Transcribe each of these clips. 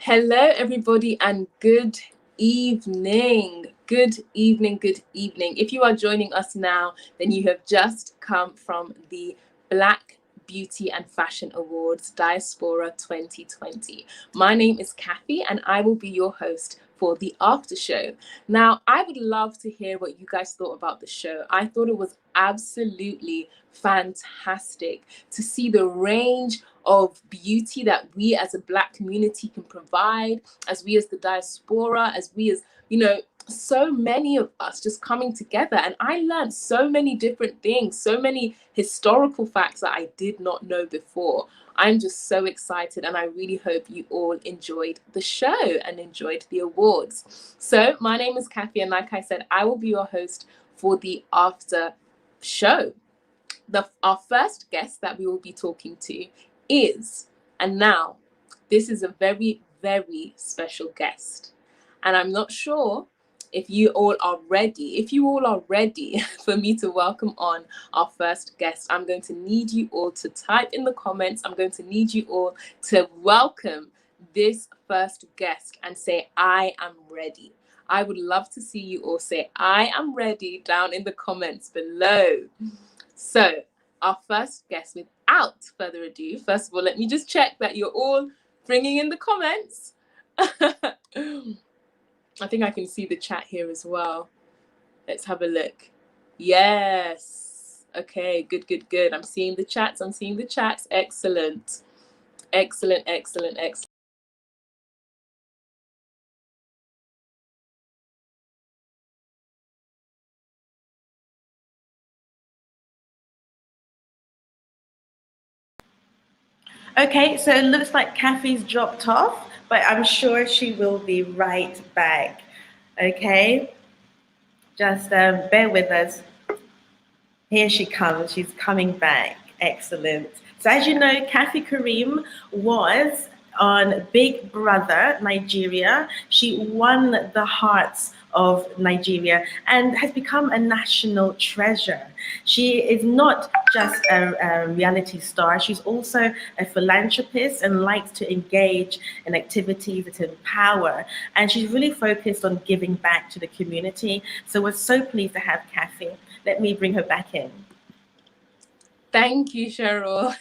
Hello, everybody, and good evening. Good evening, good evening. If you are joining us now, then you have just come from the Black Beauty and Fashion Awards Diaspora 2020. My name is Khafi, and I will be your host for the after show. Now, I would love to hear what you guys thought about the show. I thought it was absolutely fantastic to see the range of beauty that we as a Black community can provide, as we as the diaspora, as we as, so many of us just coming together. And I learned so many different things, so many historical facts that I did not know before. I'm just so excited, and I really hope you all enjoyed the show and enjoyed the awards. So my name is Khafi, and like I said, I will be your host for the after show. Our first guest that we will be talking to is, and now this is a very, very special guest. And I'm not sure if you all are ready. If you all are ready for me to welcome on our first guest, I'm going to need you all to type in the comments. I'm going to need you all to welcome this first guest and say, I am ready. I would love to see you all say, I am ready down in the comments below. So our first guest, without further ado, first of all, let me just check that you're all bringing in the comments. I think I can see the chat here as well. Let's have a look. Yes. Okay, good. I'm seeing the chats. Excellent. Excellent. Okay, so it looks like Khafi's dropped off, but I'm sure she will be right back. Okay, just bear with us. Here she comes. She's coming back. Excellent. So as you know, Khafi Kareem was on Big Brother Nigeria. She won the hearts of Nigeria and has become a national treasure. She is not just a reality star, she's also a philanthropist and likes to engage in activities that empower. And she's really focused on giving back to the community. So we're so pleased to have Khafi. Let me bring her back in. Thank you, Cheryl.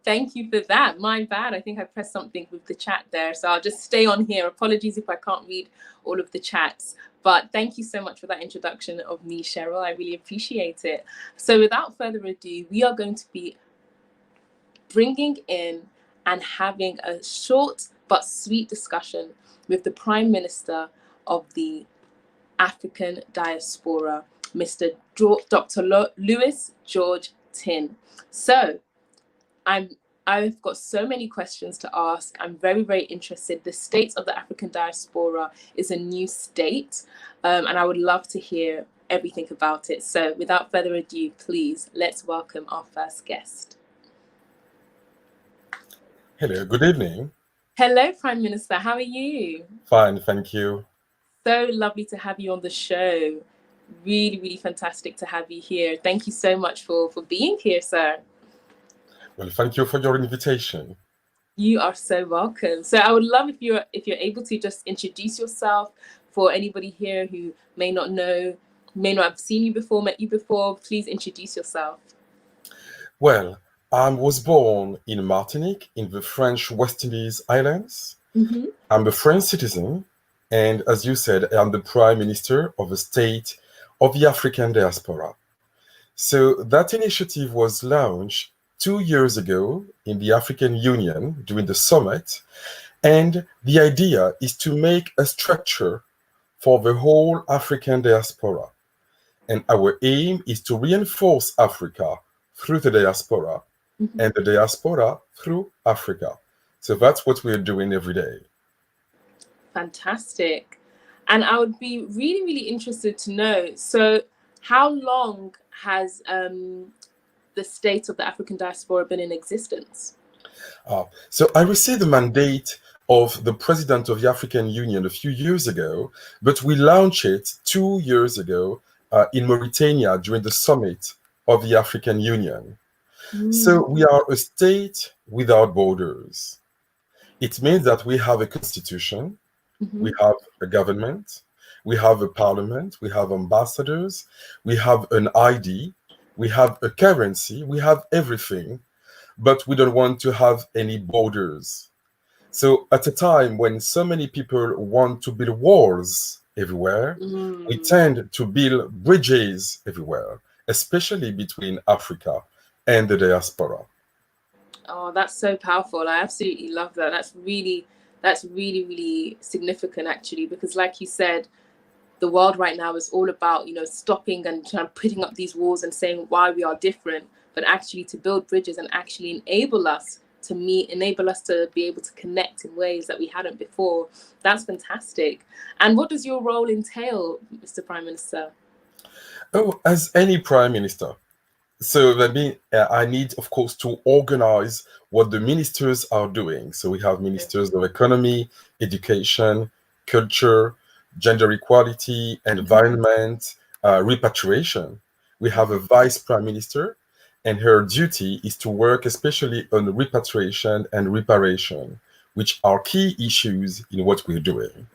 Thank you for that. My bad. I think I pressed something with the chat there. So I'll just stay on here. Apologies if I can't read all of the chats. But thank you so much for that introduction of me, Cheryl. I really appreciate it. So without further ado, we are going to be bringing in and having a short but sweet discussion with the Prime Minister of the African Diaspora, Mr. Dr. Louis George Tin. So I've got so many questions to ask. I'm very, very interested. The state of the African diaspora is a new state, and I would love to hear everything about it. So without further ado, please, let's welcome our first guest. Hello, good evening. Hello, Prime Minister. How are you? Fine, thank you. So lovely to have you on the show. Really, really fantastic to have you here. Thank you so much for being here, sir. Well, thank you for your invitation. You are so welcome. So I would love if you're able to just introduce yourself for anybody here who may not know, may not have seen you before, met you before. Please introduce yourself. Well, I was born in Martinique in the French West Indies Islands. Mm-hmm. I'm a French citizen, and as you said, I'm the Prime Minister of the state of the African diaspora. So that initiative was launched 2 years ago in the African Union during the summit, and the idea is to make a structure for the whole African diaspora. And our aim is to reinforce Africa through the diaspora, mm-hmm. and the diaspora through Africa. So that's what we're doing every day. Fantastic. And I would be really, really interested to know, so how long has the state of the African diaspora been in existence? So I received the mandate of the president of the African Union a few years ago, but we launched it 2 years ago in Mauritania during the summit of the African Union. So we are a state without borders. It means that we have a constitution, Mm-hmm. we have a government, we have a parliament, we have ambassadors, we have an ID, we have a currency, we have everything, but we don't want to have any borders. So at a time when so many people want to build walls everywhere, we tend to build bridges everywhere, especially between Africa and the diaspora. Oh, that's so powerful. I absolutely love that. That's really, really significant actually, because like you said, the world right now is all about, stopping and trying putting up these walls and saying why we are different, but actually to build bridges and actually enable us to meet, enable us to be able to connect in ways that we hadn't before. That's fantastic. And what does your role entail, Mr. Prime Minister? Oh, as any prime minister. So that means I need, of course, to organize what the ministers are doing. So we have ministers of economy, education, culture, gender equality, environment, repatriation. We have a vice prime minister, and her duty is to work especially on repatriation and reparation, which are key issues in what we're doing.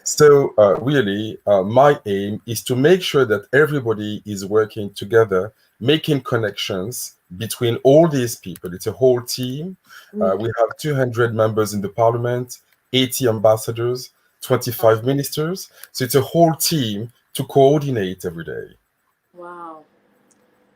So really, my aim is to make sure that everybody is working together, making connections between all these people. It's a whole team. We have 200 members in the parliament, 80 ambassadors, 25 ministers. So it's a whole team to coordinate every day. Wow.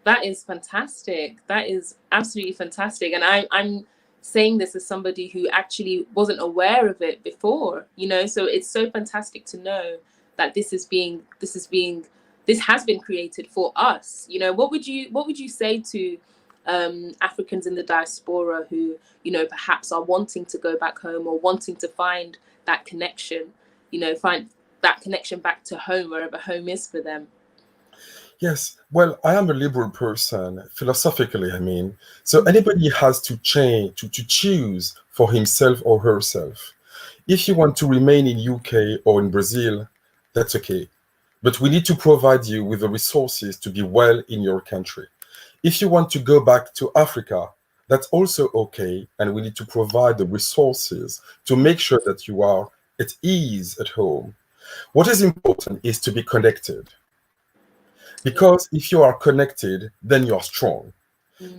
That is fantastic. That is absolutely fantastic. And I'm saying this as somebody who actually wasn't aware of it before, so it's so fantastic to know that this has been created for us. What would you say to Africans in the diaspora who, perhaps are wanting to go back home or wanting to find that connection, find that connection back to home, wherever home is for them? Yes, well, I am a liberal person, philosophically, I mean. So anybody has to change, to choose for himself or herself. If you want to remain in UK or in Brazil, that's okay. But we need to provide you with the resources to be well in your country. If you want to go back to Africa, that's also okay. And we need to provide the resources to make sure that you are at ease at home. What is important is to be connected. Because if you are connected, then you're strong.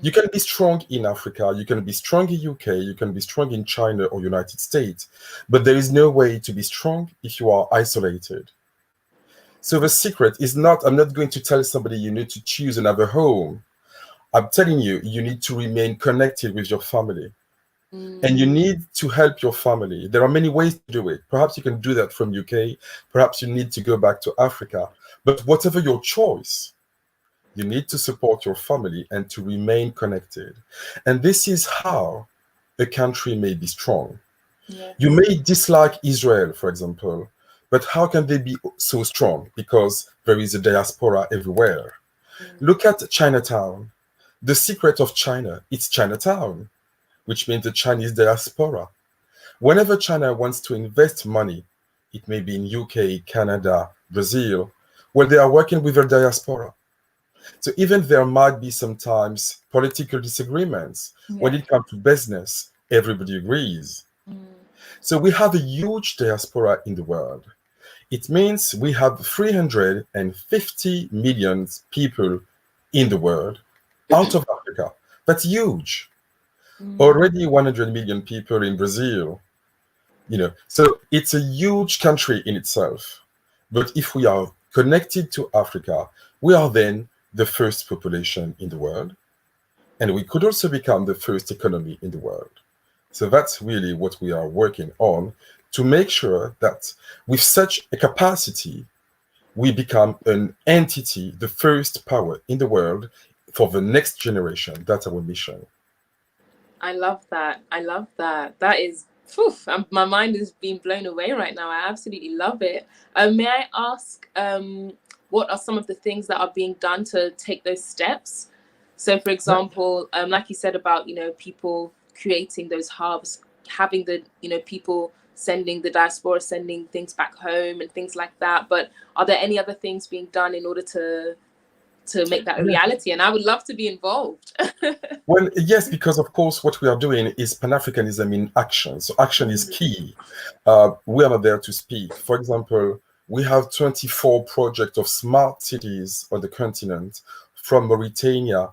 You can be strong in Africa, you can be strong in UK, you can be strong in China or United States, but there is no way to be strong if you are isolated. So the secret is not, I'm not going to tell somebody you need to choose another home. I'm telling you, you need to remain connected with your family. And you need to help your family. There are many ways to do it. Perhaps you can do that from UK. Perhaps you need to go back to Africa. But whatever your choice, you need to support your family and to remain connected. And this is how a country may be strong. Yes. You may dislike Israel, for example, but how can they be so strong? Because there is a diaspora everywhere. Look at Chinatown. The secret of China, it's Chinatown, which means the Chinese diaspora. Whenever China wants to invest money, it may be in UK, Canada, Brazil, well, they are working with their diaspora. So even there might be sometimes political disagreements, when it comes to business, everybody agrees. So we have a huge diaspora in the world. It means we have 350 million people in the world out of Africa. That's huge. Already 100 million people in Brazil. So it's a huge country in itself. But if we are connected to Africa, we are then the first population in the world. And we could also become the first economy in the world. So that's really what we are working on, to make sure that with such a capacity, we become an entity, the first power in the world for the next generation. That's our mission. I love that. I love that. That is, my mind is being blown away right now. I absolutely love it. May I ask, what are some of the things that are being done to take those steps? So, for example, like you said about, people creating those hubs, having the, people sending the diaspora, sending things back home and things like that. But are there any other things being done in order to to make that a reality. And I would love to be involved. Well, yes, because of course what we are doing is Pan-Africanism in action. So action is key. We are not there to speak. For example, we have 24 projects of smart cities on the continent, from Mauritania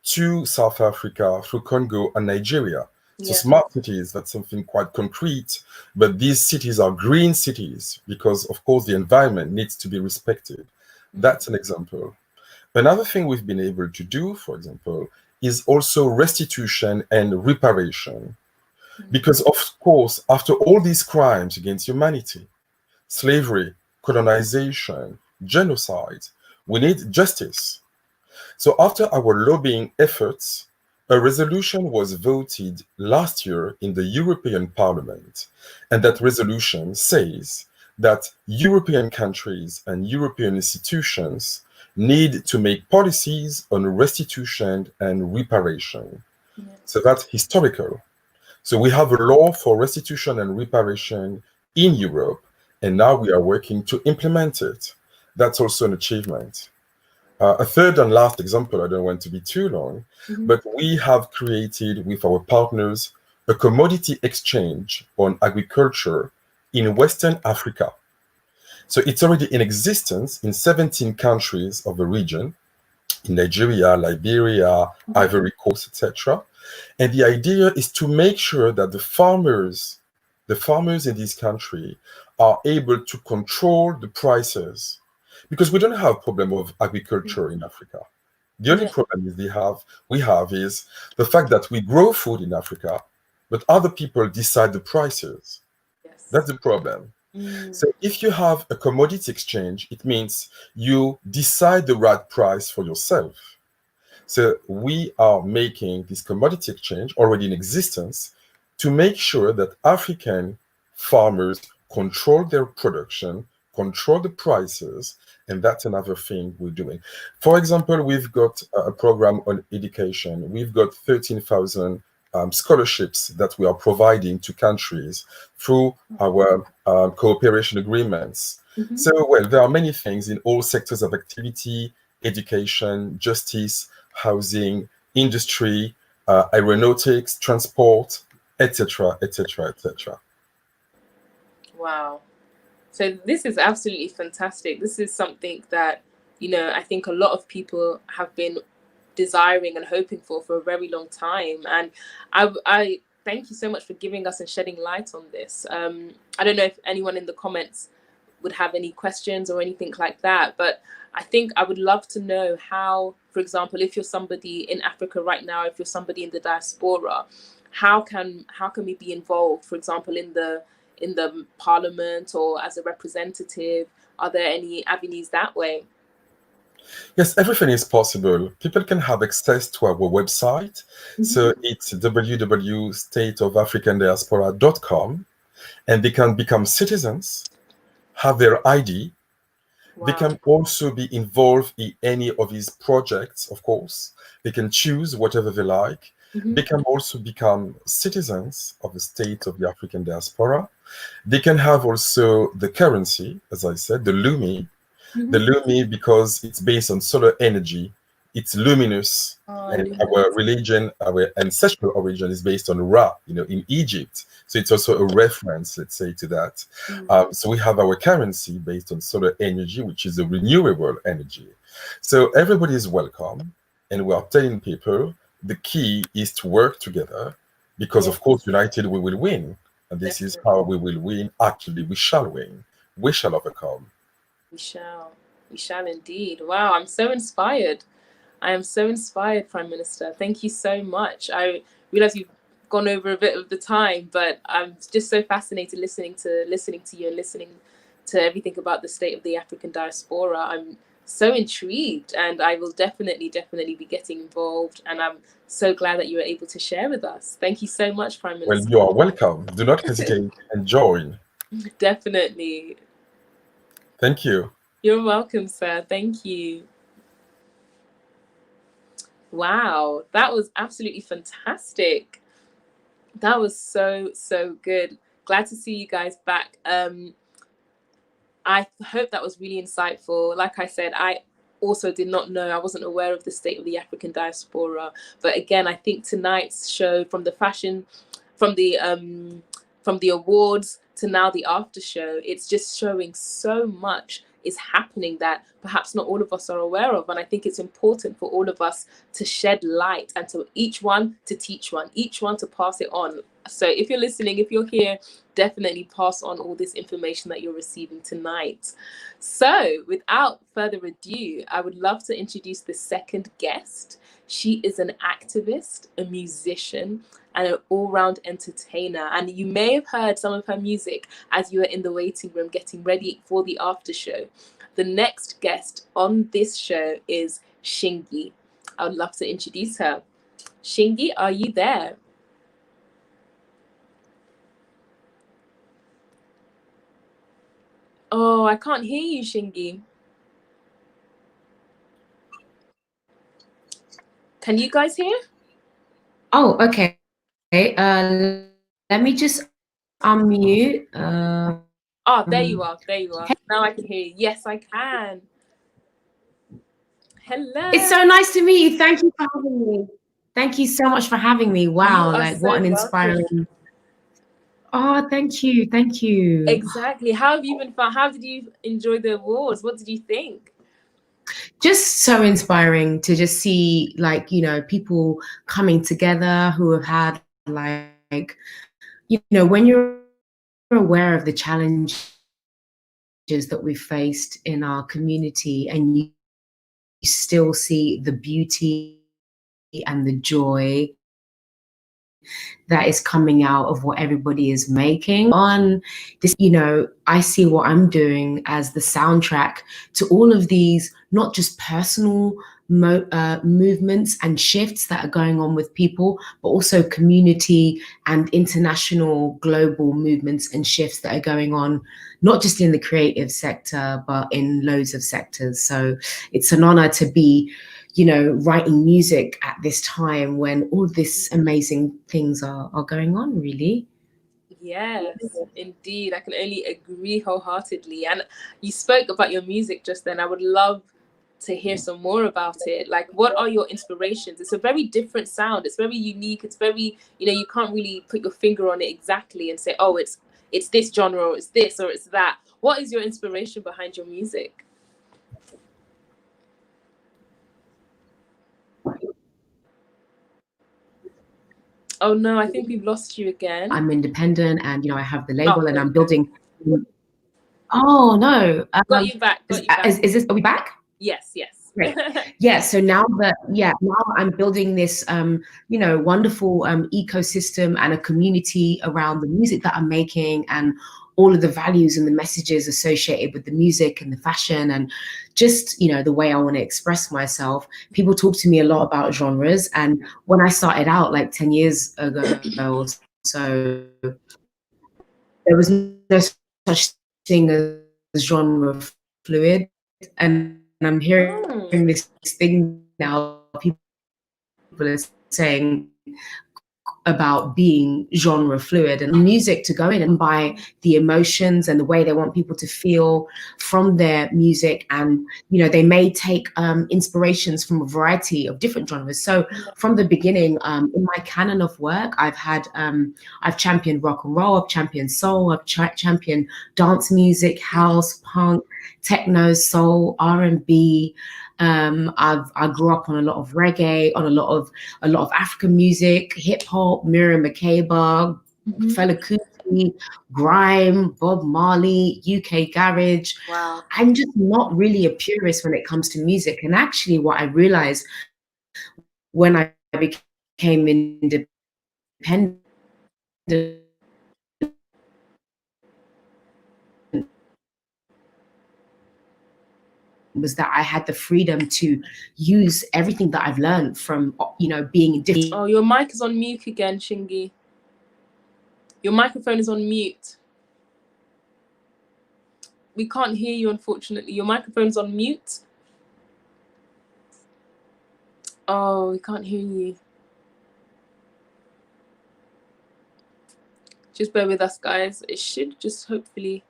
to South Africa, through Congo and Nigeria. So smart cities, that's something quite concrete, but these cities are green cities because of course the environment needs to be respected. That's an example. Another thing we've been able to do, for example, is also restitution and reparation. Because of course, after all these crimes against humanity, slavery, colonization, genocide, we need justice. So after our lobbying efforts, a resolution was voted last year in the European Parliament. And that resolution says that European countries and European institutions need to make policies on restitution and reparation. So that's historical. So we have a law for restitution and reparation in Europe, and now we are working to implement it. That's also an achievement. A third and last example, I don't want to be too long, but we have created with our partners a commodity exchange on agriculture in Western Africa. So it's already in existence in 17 countries of the region, in Nigeria, Liberia, Ivory Coast, etc. And the idea is to make sure that the farmers in this country are able to control the prices, because we don't have a problem of agriculture in Africa. The only problem is we have is the fact that we grow food in Africa, but other people decide the prices. That's the problem. So if you have a commodity exchange, it means you decide the right price for yourself. So we are making this commodity exchange already in existence to make sure that African farmers control their production, control the prices, and that's another thing we're doing. For example, we've got a program on education. We've got 13,000 scholarships that we are providing to countries through our cooperation agreements. So, well, there are many things in all sectors of activity: education, justice, housing, industry, aeronautics, transport, etc., etc., etc. Wow. So this is absolutely fantastic. This is something that, I think a lot of people have been desiring and hoping for a very long time. And I thank you so much for giving us and shedding light on this. I don't know if anyone in the comments would have any questions or anything like that, but I think I would love to know how, for example, if you're somebody in Africa right now, if you're somebody in the diaspora, how can we be involved, for example, in the parliament or as a representative? Are there any avenues that way? Yes, everything is possible. People can have access to our website. So it's www.stateofafricandiaspora.com, and they can become citizens, have their ID. Wow. They can also be involved in any of these projects, of course. They can choose whatever they like. They can also become citizens of the state of the African diaspora. They can have also the currency, as I said, the Lumi. The Lumi, because it's based on solar energy, it's luminous, and our religion, our ancestral origin is based on Ra, in Egypt. So it's also a reference, let's say, to that. So we have our currency based on solar energy, which is a renewable energy. So everybody is welcome, and we are telling people the key is to work together, because of course, united we will win. And this is how we will win. Actually, we shall win. We shall overcome. We shall indeed. Wow, I'm so inspired. I am so inspired, Prime Minister. Thank you so much. I realize you've gone over a bit of the time, but I'm just so fascinated listening to you and listening to everything about the state of the African diaspora. I'm so intrigued, and I will definitely be getting involved. And I'm so glad that you were able to share with us. Thank you so much, Prime Minister. Well, you are welcome. Do not hesitate and join. Definitely. Thank you. You're welcome, sir. Thank you. Wow, that was absolutely fantastic. That was so good. Glad to see you guys back. I hope that was really insightful. Like I said, I also did not know. I wasn't aware of the state of the African diaspora. But again, I think tonight's show, from the fashion, from the awards to now the after show, it's just showing so much is happening that perhaps not all of us are aware of. And I think it's important for all of us to shed light, and to each one to teach one, each one to pass it on. So if you're listening, if you're here, definitely pass on all this information that you're receiving tonight. So without further ado, I would love to introduce the second guest. She is an activist, a musician, and an all-round entertainer. And you may have heard some of her music as you were in the waiting room getting ready for the after show. The next guest on this show is Shingai. I would love to introduce her. Shingai, are you there? Oh, I can't hear you, Shingai. Can you guys hear? Oh, okay. Let me just unmute. Oh, there you are. There you are. Now I can hear you. Yes, I can. Hello. It's so nice to meet you. Thank you for having me. Thank you so much for having me. Wow, like what an inspiring. Oh, thank you. Thank you. Exactly. How have you been? How did you enjoy the awards? What did you think? Just so inspiring to just see, like, you know, people coming together who have had, like, you know, when you're aware of the challenges that we faced in our community, and you still see the beauty and the joy that is coming out of what everybody is making on this, you know, I see what I'm doing as the soundtrack to all of these, not just personal movements and shifts that are going on with people, but also community and international global movements and shifts that are going on, not just in the creative sector, but in loads of sectors. So it's an honor to be, you know, writing music at this time when all these amazing things are going on, really. Yes, indeed. I can only agree wholeheartedly. And you spoke about your music just then. I would love to hear some more about it. Like, what are your inspirations? It's a very different sound. It's very unique. It's very, you know, you can't really put your finger on it exactly and say, oh, it's this genre, or it's this, or it's that. What is your inspiration behind your music? Oh no, I think we've lost you again. I'm independent, and you know, I have the label, and I'm building. Oh no! Got you back. Got you back. Is this? Are we back? Yes. Yes. Great. Yeah. So now now I'm building this, you know, wonderful ecosystem and a community around the music that I'm making, and all of the values and the messages associated with the music and the fashion, and just, you know, the way I want to express myself. People talk to me a lot about genres, and when I started out like 10 years ago or so, there was no such thing as genre fluid, and I'm hearing this thing now. People are saying about being genre fluid, and music to go in and by the emotions and the way they want people to feel from their music. And you know, they may take inspirations from a variety of different genres. So from the beginning, in my canon of work, I've championed rock and roll, I've championed soul, I've championed dance music, house, punk, techno, soul, R&B. I grew up on a lot of reggae, on a lot of African music, hip hop, Miriam Makeba, Fela Kuti, grime, Bob Marley, UK garage. Wow. I'm just not really a purist when it comes to music. And actually what I realized when I became independent was that I had the freedom to use everything that I've learned from, you know, being in different. Oh, your mic is on mute again, Shingai. Your microphone is on mute. We can't hear you, unfortunately. Your microphone's on mute. Oh, we can't hear you. Just bear with us, guys. It should just hopefully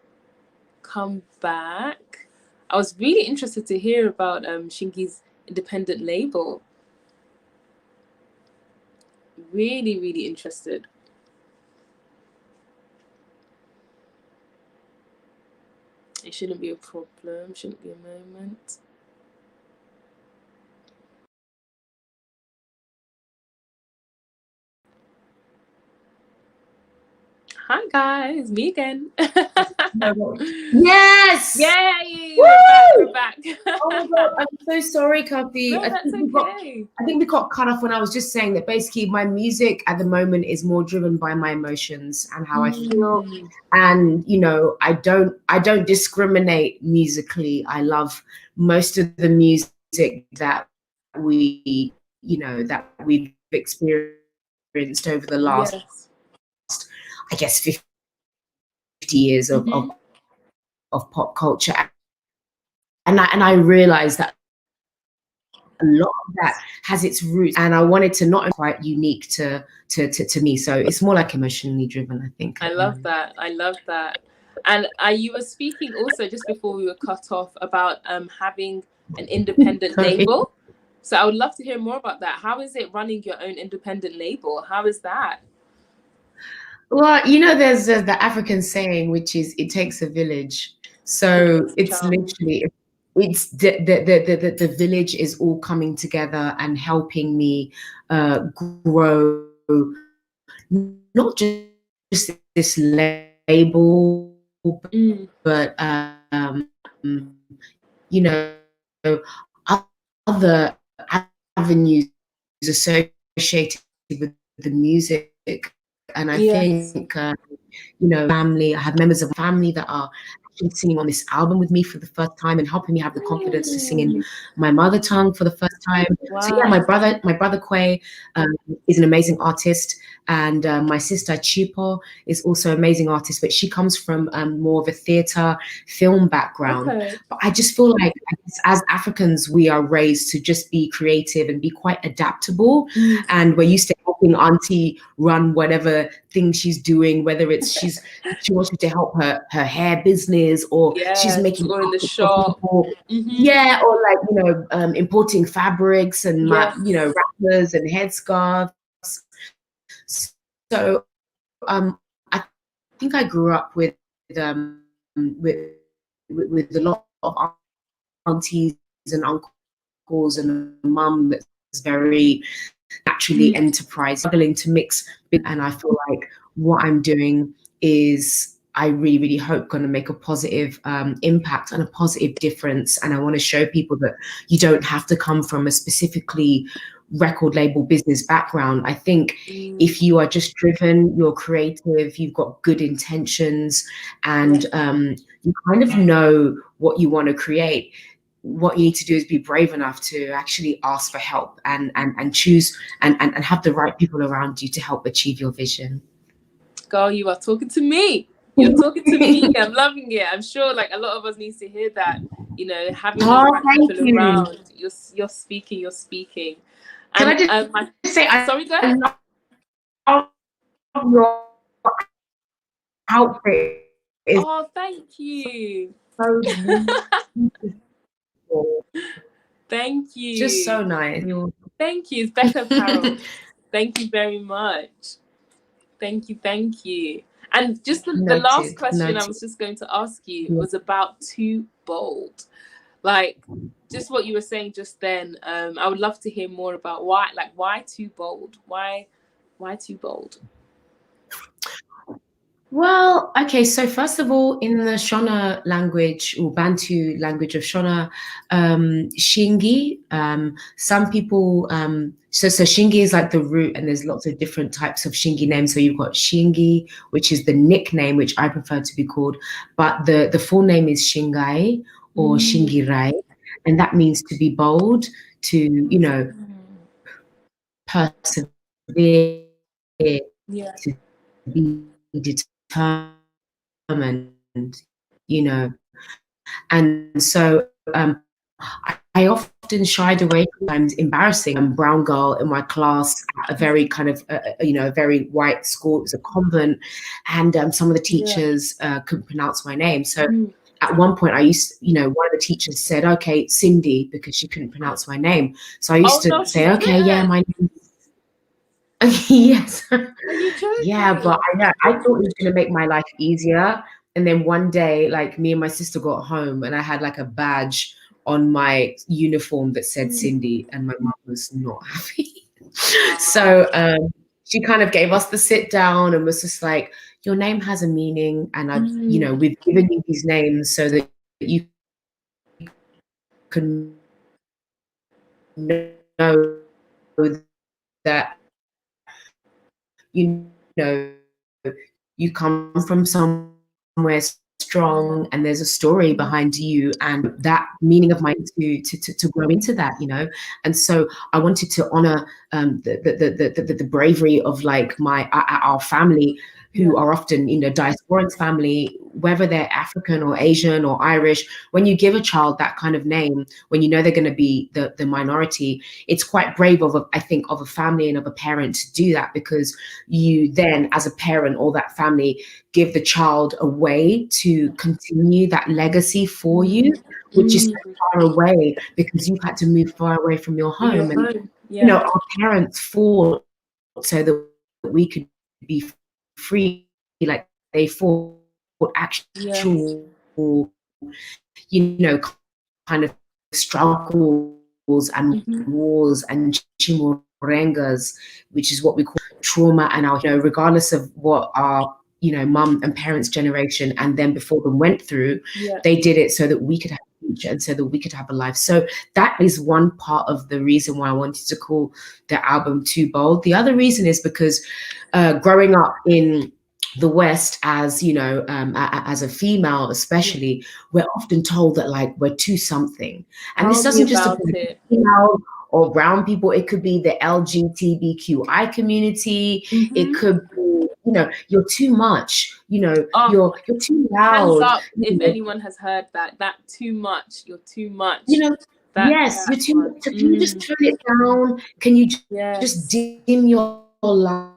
come back. I was really interested to hear about Shingai's independent label. Really, really interested. It shouldn't be a problem, shouldn't be a moment. Hi guys, me again. Yes. Yay! Woo! We're back. Oh my God, I'm so sorry, Khafi. No, that's okay. I think we got cut off when I was just saying that basically my music at the moment is more driven by my emotions and how I feel. And you know, I don't discriminate musically. I love most of the music that we've experienced over the last, I guess, 50 years of pop culture. And I realized that a lot of that has its roots, and I wanted to not quite unique to me. So it's more like emotionally driven, I think. I love that. I love that. And you were speaking also just before we were cut off about having an independent label. So I would love to hear more about that. How is it running your own independent label? How is that? Well, you know, there's the African saying, which is "it takes a village." So it's literally, it's the village is all coming together and helping me grow not just this label, but you know, other avenues associated with the music. And I think, you know, family, I have members of family that are actually singing on this album with me for the first time and helping me have the confidence to sing in my mother tongue for the first time. Wow. So yeah, my brother Quay is an amazing artist, and my sister Chipo is also an amazing artist, but she comes from more of a theater film background. But I just feel like as Africans, we are raised to just be creative and be quite adaptable. And we're used to helping auntie run whatever thing she's doing, whether it's she wants you to help her hair business, or she's making or in the shop. Yeah, or like, you know, importing fabrics and you know, wrappers and headscarves. So I think I grew up with a lot of aunties and uncles and a mum that's very naturally enterprising, struggling to mix. And I feel like what I'm doing is, I really, really hope, going to make a positive impact and a positive difference. And I want to show people that you don't have to come from a specifically record label business background. I think if you are just driven, you're creative, you've got good intentions, and you kind of know what you want to create, what you need to do is be brave enough to actually ask for help and choose and have the right people around you to help achieve your vision. Girl, you are talking to me. You're talking to me. I'm loving it. I'm sure like a lot of us need to hear that, you know, having the right people around. You're speaking. Can And, I just say, sorry, go ahead. I love your outfit. Oh, thank you. So beautiful. Thank you. Just so nice. Thank you. It's Becca Apparel. Thank you very much. Thank you. And just the last question I was just going to ask you was about Too Bold. Like, just what you were saying just then, I would love to hear more about why Too Bold? Why Too Bold? Well, okay, so first of all, in the Shona language, or Bantu language of Shona, Shingi, some people, so Shingi is like the root, and there's lots of different types of Shingi names. So you've got Shingi, which is the nickname, which I prefer to be called, but the full name is Shingai or Shingirai, and that means to be bold, to, you know, persevere, to be determined, you know. And so I often shied away from times embarrassing. I'm a brown girl in my class at a very kind of, you know, a very white school. It was a convent, and some of the teachers couldn't pronounce my name. So at one point I used, you know, one of the teachers said, okay, Cindy, because she couldn't pronounce my name. So I used to say, okay, yeah, my name is yes. Yeah, but I thought it was gonna make my life easier. And then one day, like me and my sister got home and I had like a badge on my uniform that said Cindy, and my mom was not happy. So she kind of gave us the sit down and was just like, your name has a meaning, and I've, you know, we've given you these names so that you can know that, you know, you come from somewhere strong and there's a story behind you, and that meaning of mine to grow into that, you know. And so I wanted to honor the bravery of like our family, who are often, you know, diasporan family, whether they're African or Asian or Irish. When you give a child that kind of name, when you know they're going to be the minority, it's quite brave I think of a family and of a parent to do that, because you then, as a parent or that family, give the child a way to continue that legacy for you, which is so far away because you've had to move far away from your home. And you know, our parents fought so that we could be free, like they fought actual, you know, kind of struggles and wars and chimurengas, which is what we call trauma. And our, you know, regardless of what our, you know, mum and parents' generation and then before them went through, they did it so that we could have a future and so that we could have a life. So that is one part of the reason why I wanted to call the album Too Bold. The other reason is because growing up in the West, as you know, as a female especially, we're often told that like we're too something, and this doesn't just apply to female or brown people. It could be the LGBTQI community. It could be, you know, you're too much. You know, you're too loud. Hands up if anyone has heard that too much. You're too much. You know, yes, you're too much. Can you just turn it down? Can you just dim your light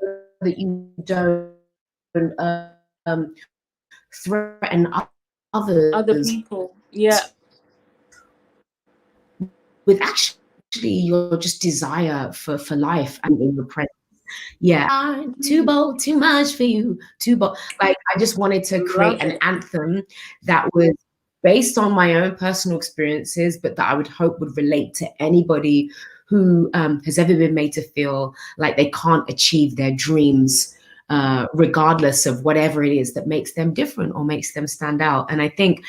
so that you don't threaten others? Other people, with actually your just desire for life and in the present. Too bold, too much for you, too bold. Like, I just wanted to create an anthem that was based on my own personal experiences, but that I would hope would relate to anybody who has ever been made to feel like they can't achieve their dreams, regardless of whatever it is that makes them different or makes them stand out. And I think,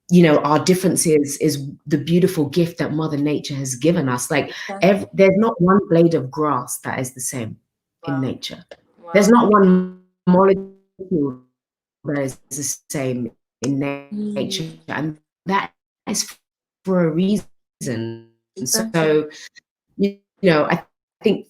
you know, our differences is the beautiful gift that Mother Nature has given us. Like, there's not one blade of grass that is the same in nature. There's not one molecule that is the same in nature, and that is for a reason. So, you know, I think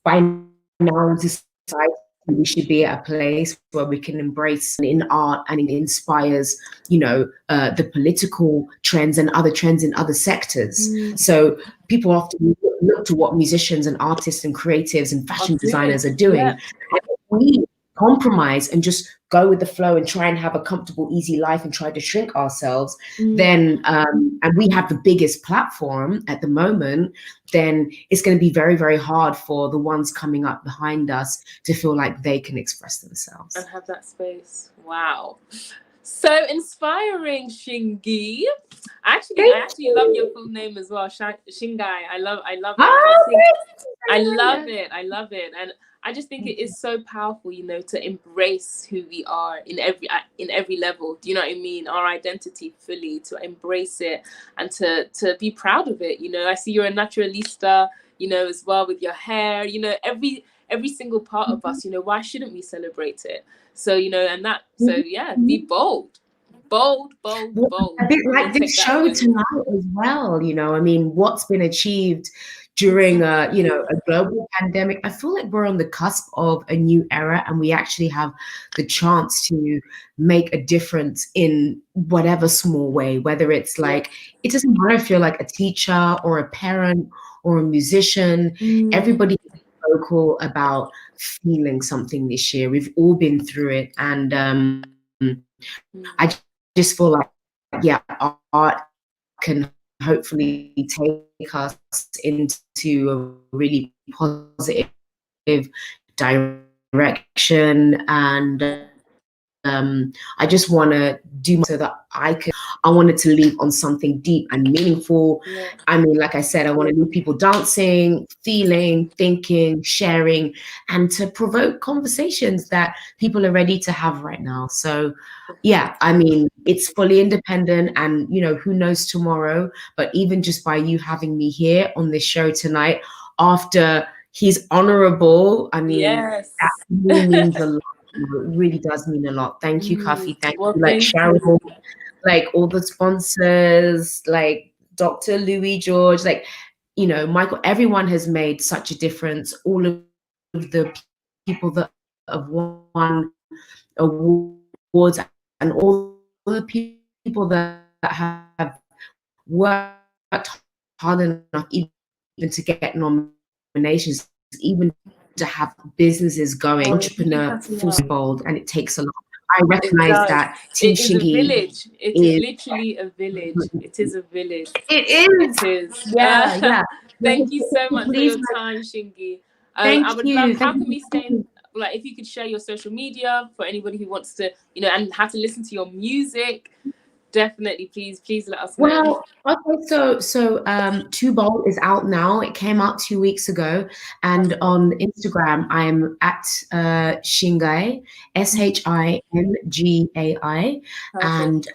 by now in society, we should be at a place where we can embrace in art, and it inspires, you know, the political trends and other trends in other sectors. So people often look to what musicians and artists and creatives and fashion designers are doing. And if we compromise and just go with the flow and try and have a comfortable, easy life and try to shrink ourselves, then, and we have the biggest platform at the moment, then it's going to be very, very hard for the ones coming up behind us to feel like they can express themselves. And have that space. Wow. So inspiring, Shingai. I actually love your full name as well, Shingai. I love it. I love it. And I just think it is so powerful, you know, to embrace who we are in every level. Do you know what I mean? Our identity fully, to embrace it and to be proud of it. You know, I see you're a naturalista, you know, as well, with your hair. You know, every single part of us. You know, why shouldn't we celebrate it? So, you know, and that. So yeah, be bold. Bold. A bit like this show tonight as well. You know, I mean, what's been achieved during you know, a global pandemic. I feel like we're on the cusp of a new era, and we actually have the chance to make a difference in whatever small way, whether it's like, it doesn't matter if you're like a teacher or a parent or a musician. Everybody is vocal about feeling something this year. We've all been through it, and I just feel like, yeah, art can hopefully take us into a really positive direction. And I just want to do so that I wanted to leave on something deep and meaningful. Yeah. I mean, like I said, I want to leave people dancing, feeling, thinking, sharing, and to provoke conversations that people are ready to have right now. So yeah, I mean, it's fully independent, and you know, who knows tomorrow, but even just by you having me here on this show tonight after he's honorable, I mean, Yes. that really means a lot. It really does mean a lot. Thank you, Khafi. Thank you. Like Cheryl, like all the sponsors, like Dr. Louis George, like, you know, Michael, everyone has made such a difference. All of the people that have won awards and all the people that have worked hard enough even to get nominations, even to have businesses going, entrepreneur, full bold, and it takes a lot. I recognize that Team It is a Shingai village. It is literally a village. It is a village. It is. It is. Yeah. Thank you so much for Please, your time, Shingai. Thank I would you. love. How Thank can we you. stay? Like, if you could share your social media for anybody who wants to, you know, and how to listen to your music. Definitely, please let us know. Well, okay, so Too Bold is out now. It came out 2 weeks ago, and on Instagram I'm at Shingai, SHINGAI, and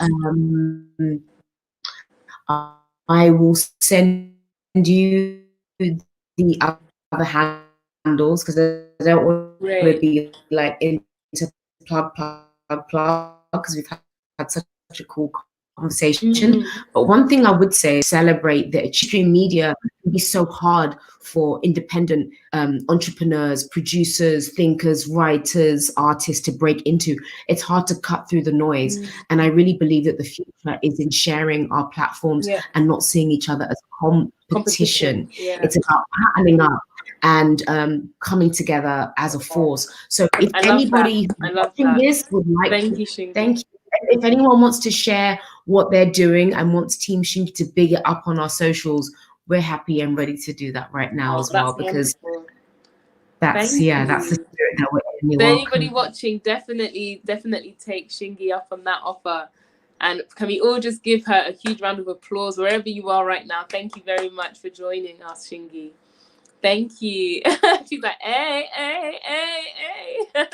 I will send you the other handles because I don't want to be like into plug because we've had such a cool conversation. But one thing I would say, celebrate that extreme media can be so hard for independent entrepreneurs, producers, thinkers, writers, artists to break into. It's hard to cut through the noise. And I really believe that the future is in sharing our platforms and not seeing each other as competition. It's about partnering up and coming together as a force. So if anybody watching this would like thank you. If anyone wants to share what they're doing and wants Team Shingai to big it up on our socials, we're happy and ready to do that right now as well, because that's the spirit that we're in. For anybody watching, definitely take Shingai up on that offer. And can we all just give her a huge round of applause wherever you are right now? Thank you very much for joining us, Shingai. Thank you. She's like, hey, hey, hey, hey.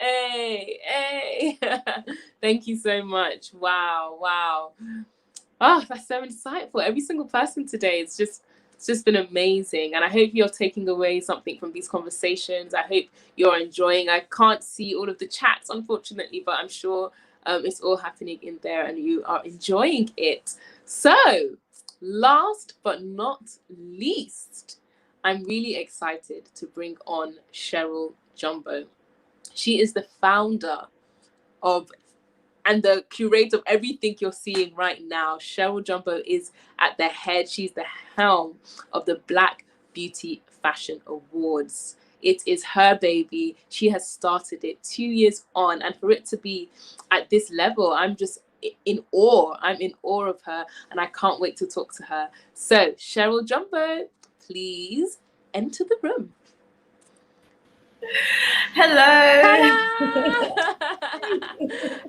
Hey. Thank you so much. Wow. Oh, that's so insightful. Every single person today, it's just been amazing. And I hope you're taking away something from these conversations. I hope you're enjoying. I can't see all of the chats, unfortunately, but I'm sure it's all happening in there and you are enjoying it. So, last but not least, I'm really excited to bring on Cheryl Jumbo. She is the founder of and the curator of everything you're seeing right now. Cheryl Jumbo is at the head. She's the helm of the Black Beauty Fashion Awards. It is her baby. She has started it 2 years on. And for it to be at this level, I'm just in awe. I'm in awe of her. And I can't wait to talk to her. So, Cheryl Jumbo, please enter the room. Hello.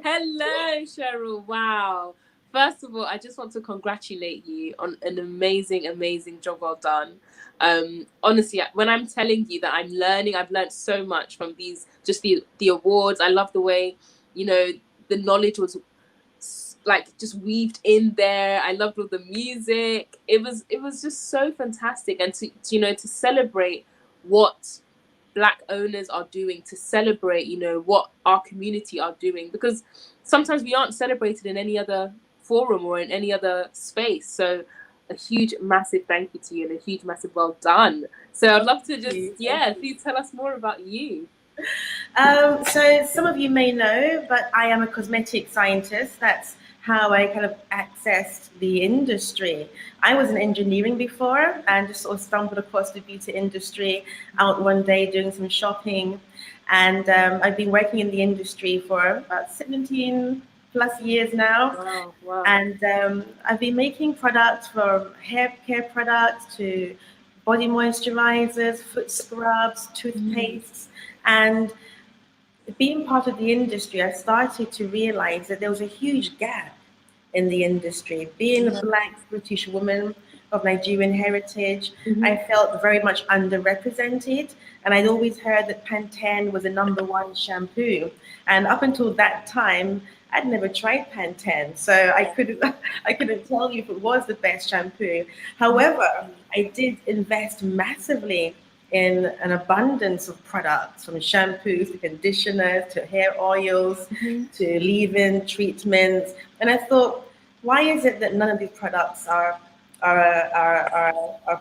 Hello, Cheryl. Wow. First of all, I just want to congratulate you on an amazing job well done. Honestly, when I'm telling you that I've learned so much from the awards. I love the way, you know, the knowledge was like just weaved in there. I loved all the music. It was just so fantastic. And to celebrate what Black owners are doing, to celebrate, you know, what our community are doing, because sometimes we aren't celebrated in any other forum or in any other space. So a huge massive thank you to you and a huge massive well done. So I'd love to just please tell us more about you. So some of you may know, but I am a cosmetic scientist. That's how I kind of accessed the industry. I was in engineering before and just sort of stumbled across the beauty industry out one day doing some shopping. And I've been working in the industry for about 17 plus years now. Wow, wow. And I've been making products from hair care products to body moisturizers, foot scrubs, toothpastes. And being part of the industry, I started to realize that there was a huge gap in the industry. Being a Black British woman of Nigerian heritage, I felt very much underrepresented. And I'd always heard that Pantene was the #1 shampoo. And up until that time, I'd never tried Pantene, so I couldn't tell you if it was the best shampoo. However, I did invest massively in an abundance of products, from shampoos to conditioners to hair oils to leave-in treatments. And I thought, why is it that none of these products are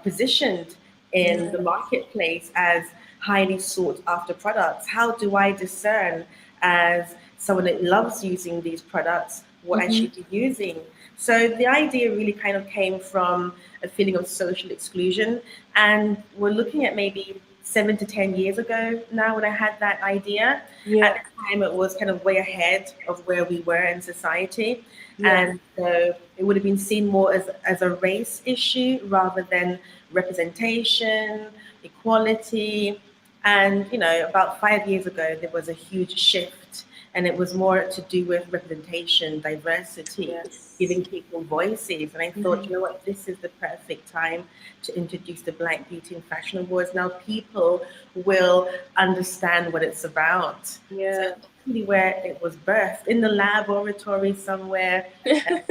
positioned in the marketplace as highly sought after products? How do I discern, as someone that loves using these products, what I should be using? So the idea really kind of came from a feeling of social exclusion. And we're looking at maybe 7 to 10 years ago now when I had that idea. Yeah. At the time, it was kind of way ahead of where we were in society. Yeah. And so it would have been seen more as a race issue rather than representation, equality. And, you know, about 5 years ago, there was a huge shift. And it was more to do with representation, diversity, giving people voices. And I thought, you know what, this is the perfect time to introduce the Black Beauty and Fashion Awards. Now people will understand what it's about. Yeah. So that's really where it was birthed, in the laboratory somewhere in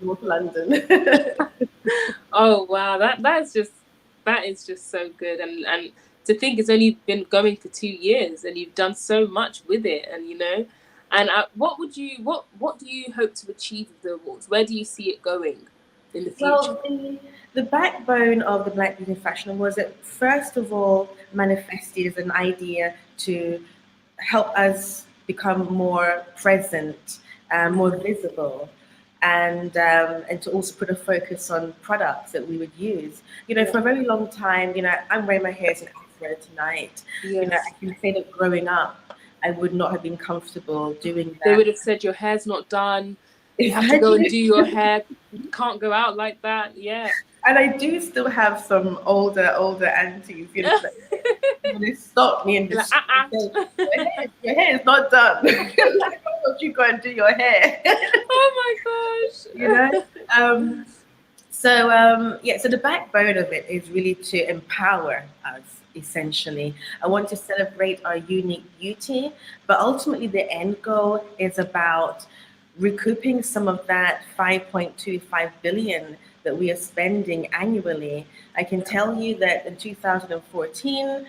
North London. Oh wow, that is just so good. And to think it's only been going for 2 years and you've done so much with it, and you know. And what do you hope to achieve with the awards? Where do you see it going in the future? Well, the backbone of the Black Beauty and Fashion Awards, it first of all manifested as an idea to help us become more present, more visible, and to also put a focus on products that we would use. You know, for a very long time, you know, I'm wearing my hair as an afro tonight. Yes. You know, I can say that growing up, I would not have been comfortable doing that. They would have said your hair's not done. You have to go and do your hair. You can't go out like that. Yeah. And I do still have some older aunties, you know, they stop me and just say, your hair is not done. Why don't you go and do your hair? Oh my gosh. You know? So the backbone of it is really to empower us, essentially. I want to celebrate our unique beauty, but ultimately the end goal is about recouping some of that 5.25 billion that we are spending annually. I can tell you that in 2014,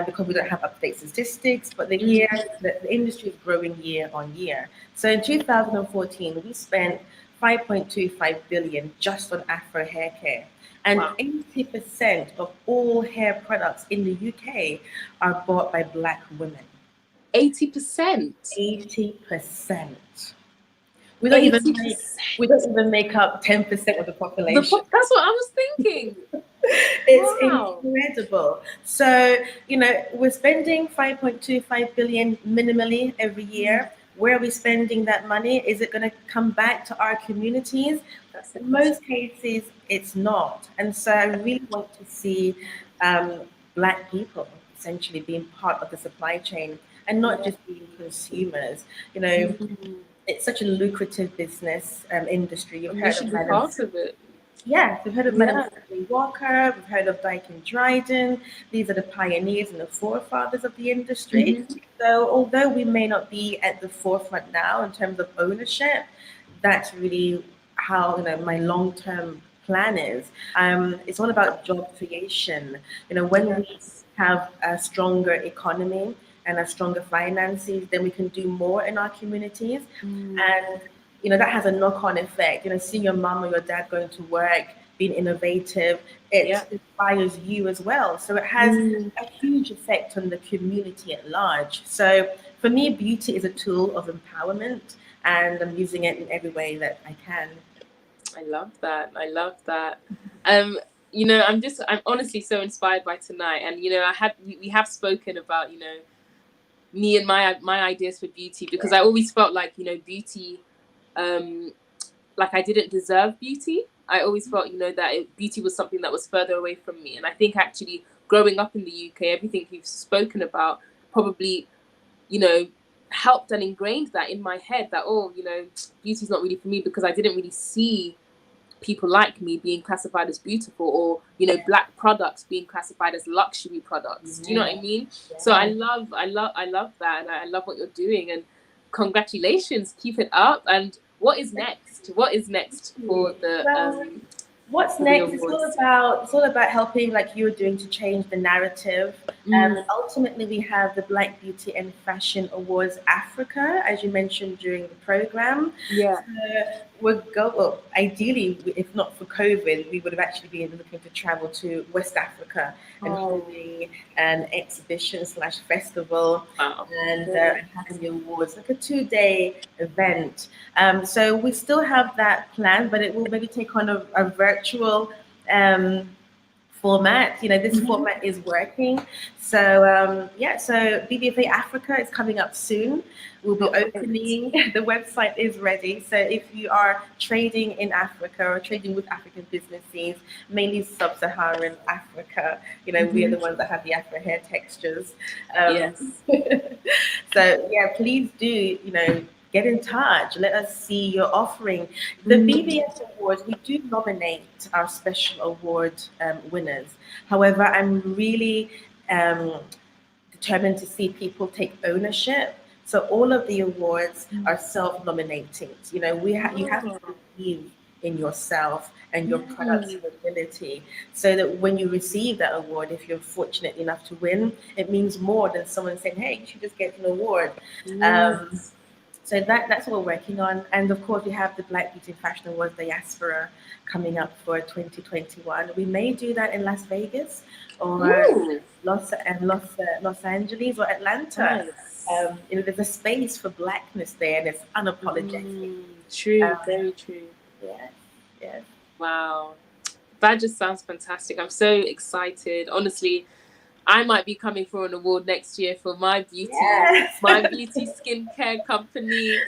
because we don't have up-to-date statistics, but the industry is growing year on year. So in 2014, we spent 5.25 billion just on Afro hair care. And 80% of all hair products in the UK are bought by Black women. 80%? 80%. We don't even make up 10% of the population. That's what I was thinking. It's incredible. So, you know, we're spending 5.25 billion minimally every year. Where are we spending that money? Is it going to come back to our communities? In most cases, it's not. And so I really want to see Black people essentially being part of the supply chain and not just being consumers. You know, it's such a lucrative business industry. You've heard of part of it. Yeah, we've heard of Madam Walker, we've heard of Dyke and Dryden. These are the pioneers and the forefathers of the industry. So although we may not be at the forefront now in terms of ownership, that's really how, you know, my long-term plan is. It's all about job creation. You know, when we have a stronger economy and a stronger finances, then we can do more in our communities. And you know, that has a knock-on effect. You know, seeing your mom or your dad going to work, being innovative, it inspires you as well. So it has a huge effect on the community at large. So for me, beauty is a tool of empowerment, and I'm using it in every way that I can. I love that. I love that. You know, I'm honestly so inspired by tonight. And you know, we have spoken about, you know, me and my ideas for beauty, because I always felt like, you know, beauty like I didn't deserve beauty. I always felt, that beauty was something that was further away from me. And I think actually growing up in the UK, everything you've spoken about probably, helped and ingrained that in my head that, beauty's not really for me, because I didn't really see people like me being classified as beautiful, or black products being classified as luxury products. Do you know what I mean? So I love that, and I love what you're doing, and congratulations, keep it up. And what is next for the what's next? It's all about helping, like you were doing, to change the narrative. Ultimately, we have the Black Beauty and Fashion Awards Africa, as you mentioned during the program. Yeah. Well, ideally, if not for COVID, we would have actually been looking to travel to West Africa and holding an exhibition/festival and having the awards, like a 2-day event. So we still have that plan, but it will maybe take on a virtual format. This format is working. So so BBFA Africa is coming up soon. We'll be opening. The website is ready. So if you are trading in Africa or trading with African businesses, mainly sub-Saharan Africa, we are the ones that have the Afro hair textures. Yes. So please do, get in touch. Let us see your offering. The BBS Awards, we do nominate our special award winners. However, I'm really determined to see people take ownership. So all of the awards are self-nominating. You have to believe in yourself and your product's ability, so that when you receive that award, if you're fortunate enough to win, it means more than someone saying, "Hey, you should just get an award." So that's what we're working on. And of course, we have the Black Beauty and Fashion Awards Diaspora coming up for 2021. We may do that in Las Vegas or Los Angeles or Atlanta. Nice. There's a space for blackness there, and it's unapologetic. True, very true. Yes. Wow, that just sounds fantastic. I'm so excited. Honestly, I might be coming for an award next year for my beauty, my beauty skincare company.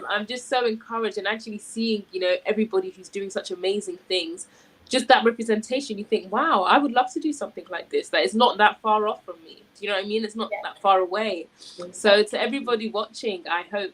I'm just so encouraged, and actually seeing, everybody who's doing such amazing things, just that representation, you think, wow, I would love to do something like this. That it's not that far off from me. Do you know what I mean? It's not that far away. So to everybody watching, I hope,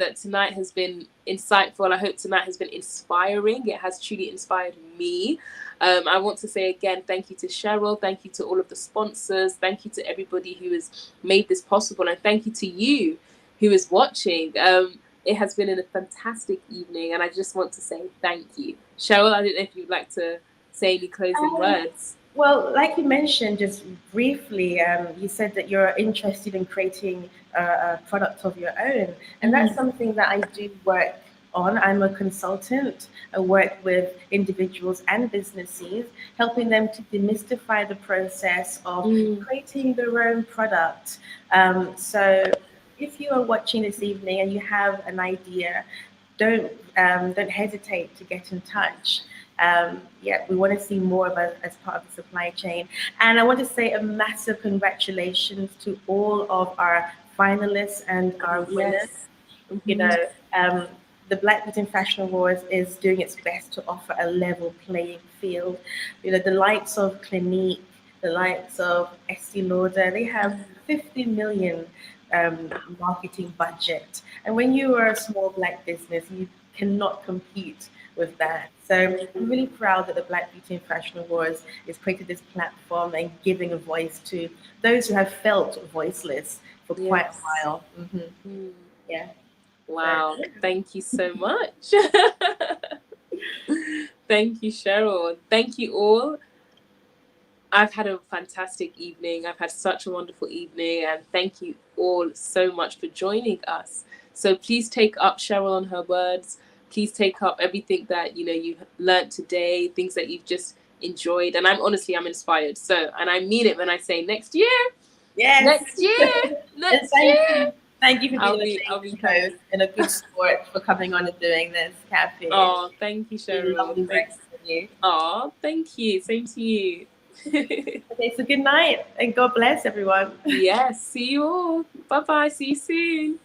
that tonight has been insightful. I hope tonight has been inspiring. It has truly inspired me. I want to say again, thank you to Cheryl. Thank you to all of the sponsors. Thank you to everybody who has made this possible. And thank you to you who is watching. It has been a fantastic evening. And I just want to say thank you. Cheryl, I don't know if you'd like to say any closing words. Well, like you mentioned, just briefly, you said that you're interested in creating a product of your own. And that's something that I do work on. I'm a consultant. I work with individuals and businesses, helping them to demystify the process of creating their own product. So if you are watching this evening and you have an idea, don't hesitate to get in touch. We want to see more of us as part of the supply chain. And I want to say a massive congratulations to all of our finalists and our winners. The Black Beauty and Fashion Awards is doing its best to offer a level playing field. The likes of Clinique, the likes of Estee Lauder, they have 50 million marketing budget. And when you are a small Black business, you cannot compete with that. So I'm really proud that the Black Beauty and Fashion Awards has created this platform and giving a voice to those who have felt voiceless for quite a while. Wow, thank you so much. Thank you, Cheryl. Thank you all. I've had a fantastic evening. I've had such a wonderful evening, and thank you all so much for joining us. So please take up Cheryl on her words. Please take up everything that you've learned today, things that you've just enjoyed. And I'm inspired. So, and I mean it when I say next year. Yes. Next year. Next year. Thank you for being a host and a good sport for coming on and doing this, Khafi. Oh, thank you, Cheryl. Thanks for you. Oh, thank you. Same to you. Okay, so good night and God bless everyone. Yes, see you all. Bye-bye. See you soon.